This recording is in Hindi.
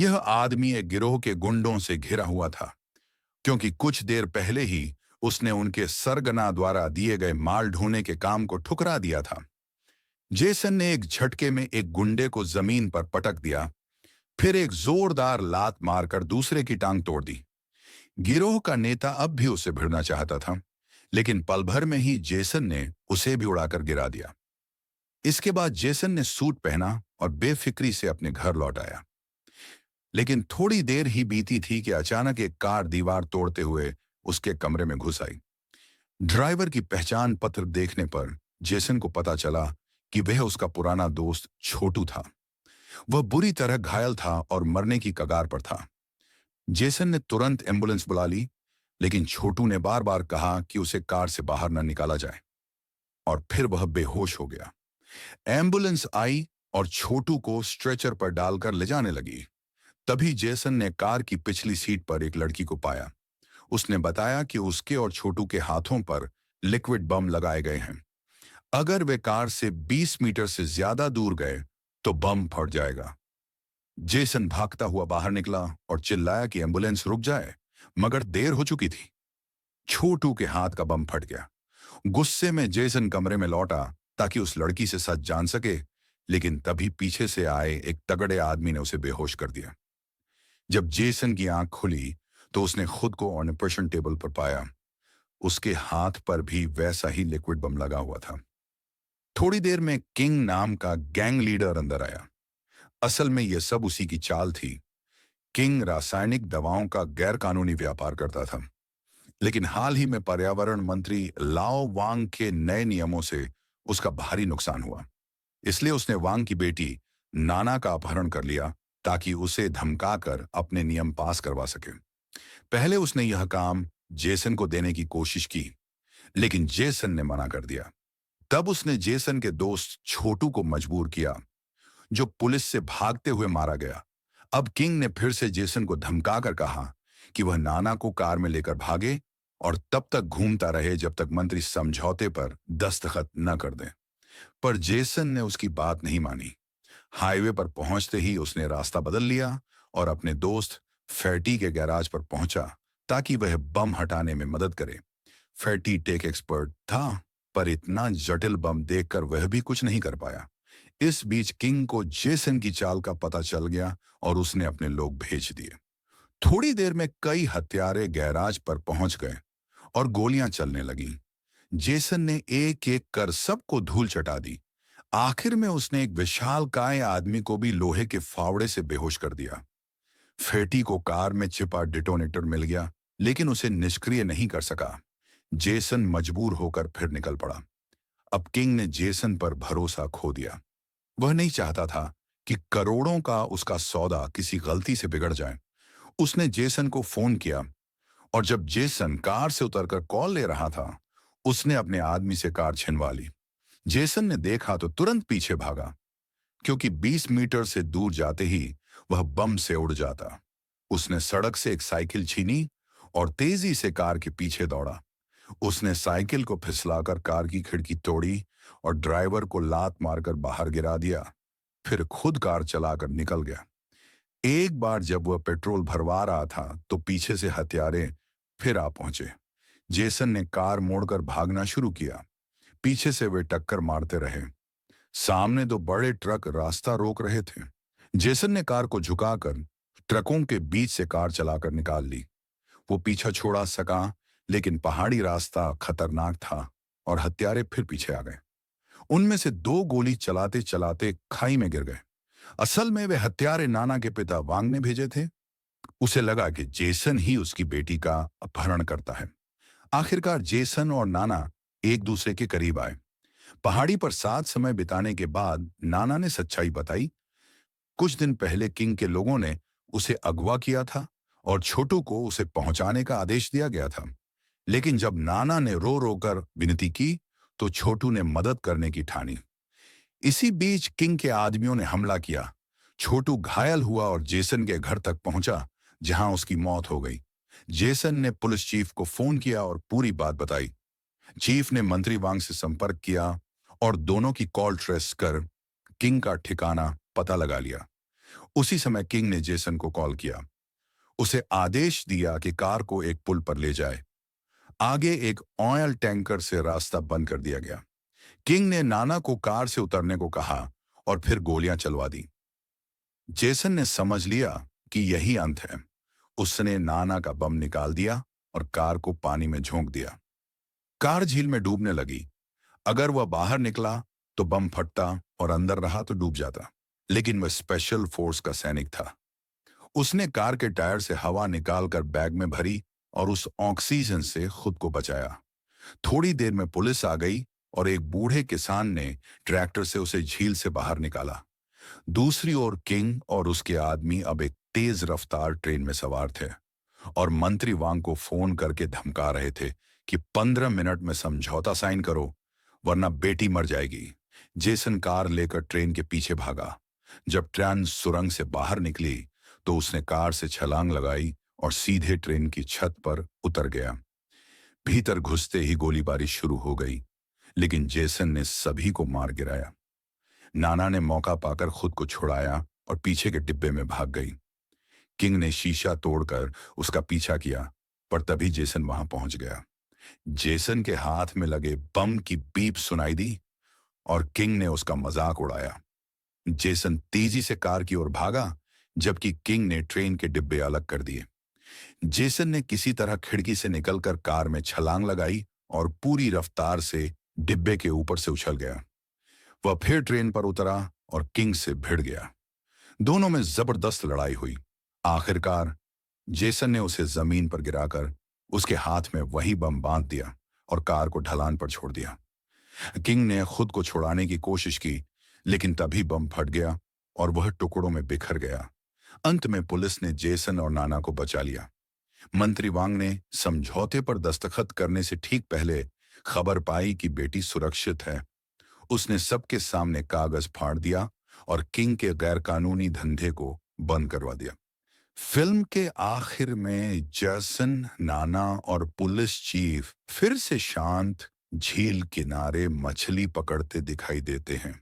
यह आदमी एक गिरोह के गुंडों से घिरा हुआ था, क्योंकि कुछ देर पहले ही उसने उनके सरगना द्वारा दिए गए माल ढोने के काम को ठुकरा दिया था। जेसन ने एक झटके में एक गुंडे को जमीन पर पटक दिया, फिर एक जोरदार लात मारकर दूसरे की टांग तोड़ दी। गिरोह का नेता अब भी उसे भिड़ना चाहता था, लेकिन पल भर में ही जेसन ने उसे भी उड़ाकर गिरा दिया। इसके बाद जेसन ने सूट पहना और बेफिक्री से अपने घर लौट आया। लेकिन थोड़ी देर ही बीती थी कि अचानक एक कार दीवार तोड़ते हुए उसके कमरे में घुस आई। ड्राइवर की पहचान पत्र देखने पर जेसन को पता चला कि वह उसका पुराना दोस्त छोटू था। वह बुरी तरह घायल था और मरने की कगार पर था। जेसन ने तुरंत एम्बुलेंस बुला ली, लेकिन छोटू ने बार बार कहा कि उसे कार से बाहर न निकाला जाए, और फिर वह बेहोश हो गया। एम्बुलेंस आई और छोटू को स्ट्रेचर पर डालकर ले जाने लगी। तभी जेसन ने कार की पिछली सीट पर एक लड़की को पाया। उसने बताया कि उसके और छोटू के हाथों पर लिक्विड बम लगाए गए हैं। अगर वे कार से 20 मीटर से ज्यादा दूर गए तो बम फट जाएगा। जेसन भागता हुआ बाहर निकला और चिल्लाया कि एम्बुलेंस रुक जाए, मगर देर हो चुकी थी। छोटू के हाथ का बम फट गया। गुस्से में जेसन कमरे में लौटा ताकि उस लड़की से सच जान सके, लेकिन तभी पीछे से आए एक तगड़े आदमी ने उसे बेहोश कर दिया। जब जेसन की आंख खुली तो उसने खुद को ऑपरेशन टेबल पर पाया। उसके हाथ पर भी वैसा ही लिक्विड बम लगा हुआ था। थोड़ी देर में किंग नाम का गैंग लीडर अंदर आया। असल में यह सब उसी की चाल थी। किंग रासायनिक दवाओं का गैरकानूनी व्यापार करता था, लेकिन हाल ही में पर्यावरण मंत्री लाओ वांग के नए नियमों से उसका भारी नुकसान हुआ। इसलिए उसने वांग की बेटी नाना का अपहरण कर लिया ताकि उसे धमकाकर अपने नियम पास करवा सके। पहले उसने यह काम जेसन को देने की कोशिश की, लेकिन जेसन ने मना कर दिया। तब उसने जेसन के दोस्त छोटू को मजबूर किया, जो पुलिस से भागते हुए मारा गया। अब किंग ने फिर से जेसन को धमकाकर कहा कि वह नाना को कार में लेकर भागे और तब तक घूमता रहे जब तक मंत्री समझौते पर दस्तखत न कर दें। पर जेसन ने उसकी बात नहीं मानी। हाईवे पर पहुंचते ही उसने रास्ता बदल लिया और अपने दोस्त फैटी के गैराज पर पहुंचा ताकि वह बम हटाने में मदद करे। फैटी टेक एक्सपर्ट था, पर इतना जटिल बम देखकर वह भी कुछ नहीं कर पाया। इस बीच किंग को जेसन की चाल का पता चल गया और उसने अपने लोग भेज दिए। थोड़ी देर में कई हत्यारे गैराज पर पहुंच गए और गोलियां चलने लगीं। जेसन ने एक एक कर सबको धूल चटा दी। आखिर में उसने एक विशालकाय आदमी को भी लोहे के फावड़े से बेहोश कर दिया। फेटी को कार में छिपा डिटोनेटर मिल गया, लेकिन उसे निष्क्रिय नहीं कर सका। जेसन मजबूर होकर फिर निकल पड़ा। अब किंग ने जेसन पर भरोसा खो दिया। वह नहीं चाहता था कि करोड़ों का उसका सौदा किसी गलती से बिगड़ जाए। उसने जेसन को फोन किया, और जब जेसन कार से उतरकर कॉल ले रहा था, उसने अपने आदमी से कार छिनवा ली। जेसन ने देखा तो तुरंत पीछे भागा, क्योंकि 20 मीटर से दूर जाते ही वह बम से उड़ जाता। उसने सड़क से एक साइकिल छीनी और तेजी से कार के पीछे दौड़ा। उसने साइकिल को फिसलाकर कार की खिड़की तोड़ी और ड्राइवर को लात मारकर बाहर गिरा दिया। फिर खुद कार चलाकर निकल गया। एक बार जब वह पेट्रोल भरवा रहा था तो पीछे से हत्यारे फिर आ पहुंचे। जेसन ने कार मोड़कर भागना शुरू किया। पीछे से वे टक्कर मारते रहे। सामने दो बड़े ट्रक रास्ता रोक रहे थे। जेसन ने कार को झुकाकर ट्रकों के बीच से कार चलाकर निकाल ली। वो पीछा छोड़ा सका, लेकिन पहाड़ी रास्ता खतरनाक था और हत्यारे फिर पीछे आ गए। उनमें से दो गोली चलाते चलाते खाई में गिर गए। असल में वे हत्यारे नाना के पिता वांग ने भेजे थे। उसे लगा कि जेसन ही उसकी बेटी का अपहरण करता है। आखिरकार जेसन और नाना एक दूसरे के करीब आए। पहाड़ी पर साथ समय बिताने के बाद नाना ने सच्चाई बताई। कुछ दिन पहले किंग के लोगों ने उसे अगवा किया था और छोटू को उसे पहुंचाने का आदेश दिया गया था। लेकिन जब नाना ने रो रो कर विनती की तो छोटू ने मदद करने की ठानी। इसी बीच किंग के आदमियों ने हमला किया। छोटू घायल हुआ और जेसन के घर तक पहुंचा, जहां उसकी मौत हो गई। जेसन ने पुलिस चीफ को फोन किया और पूरी बात बताई। चीफ ने मंत्री वांग से संपर्क किया और दोनों की कॉल ट्रेस कर किंग का ठिकाना पता लगा लिया। उसी समय किंग ने जेसन को कॉल किया। उसे आदेश दिया कि कार को एक पुल पर ले जाए। आगे एक ऑयल टैंकर से रास्ता बंद कर दिया गया। किंग ने नाना को कार से उतरने को कहा और फिर गोलियां चलवा दी। जेसन ने समझ लिया कि यही अंत है। उसने नाना का बम निकाल दिया और कार को पानी में झोंक दिया। कार झील में डूबने लगी। अगर वह बाहर निकला तो बम फटता और अंदर रहा तो डूब जाता। लेकिन वह स्पेशल फोर्स का सैनिक था। उसने कार के टायर से हवा निकालकर बैग में भरी और उस ऑक्सीजन से खुद को बचाया। थोड़ी देर में पुलिस आ गई और एक बूढ़े किसान ने ट्रैक्टर से उसे झील से बाहर निकाला। दूसरी ओर किंग और उसके आदमी अब एक तेज रफ्तार ट्रेन में सवार थे और मंत्री वांग को फोन करके धमका रहे थे कि 15 मिनट में समझौता साइन करो वरना बेटी मर जाएगी। जेसन कार लेकर ट्रेन के पीछे भागा। जब ट्रेन सुरंग से बाहर निकली तो उसने कार से छलांग लगाई और सीधे ट्रेन की छत पर उतर गया। भीतर घुसते ही गोलीबारी शुरू हो गई, लेकिन जेसन ने सभी को मार गिराया। नाना ने मौका पाकर खुद को छुड़ाया और पीछे के डिब्बे में भाग गई। किंग ने शीशा तोड़कर उसका पीछा किया, पर तभी जेसन वहां पहुंच गया। जेसन के हाथ में लगे बम की बीप सुनाई दी और किंग ने उसका मजाक उड़ाया। जेसन तेजी से कार की ओर भागा, जबकि किंग ने ट्रेन के डिब्बे अलग कर दिए। जेसन ने किसी तरह खिड़की से निकलकर कार में छलांग लगाई और पूरी रफ्तार से डिब्बे के ऊपर से उछल गया। वह फिर ट्रेन पर उतरा और किंग से भिड़ गया। दोनों में जबरदस्त लड़ाई हुई। आखिरकार जेसन ने उसे जमीन पर गिराकर उसके हाथ में वही बम बांध दिया और कार को ढलान पर छोड़ दिया। किंग ने खुद को छुड़ाने की कोशिश की, लेकिन तभी बम फट गया और वह टुकड़ों में बिखर गया। अंत में पुलिस ने जेसन और नाना को बचा लिया। मंत्री वांग ने समझौते पर दस्तखत करने से ठीक पहले खबर पाई कि बेटी सुरक्षित है। उसने सबके सामने कागज फाड़ दिया और किंग के गैरकानूनी धंधे को बंद करवा दिया। फिल्म के आखिर में जेसन, नाना और पुलिस चीफ फिर से शांत झील किनारे मछली पकड़ते दिखाई देते हैं।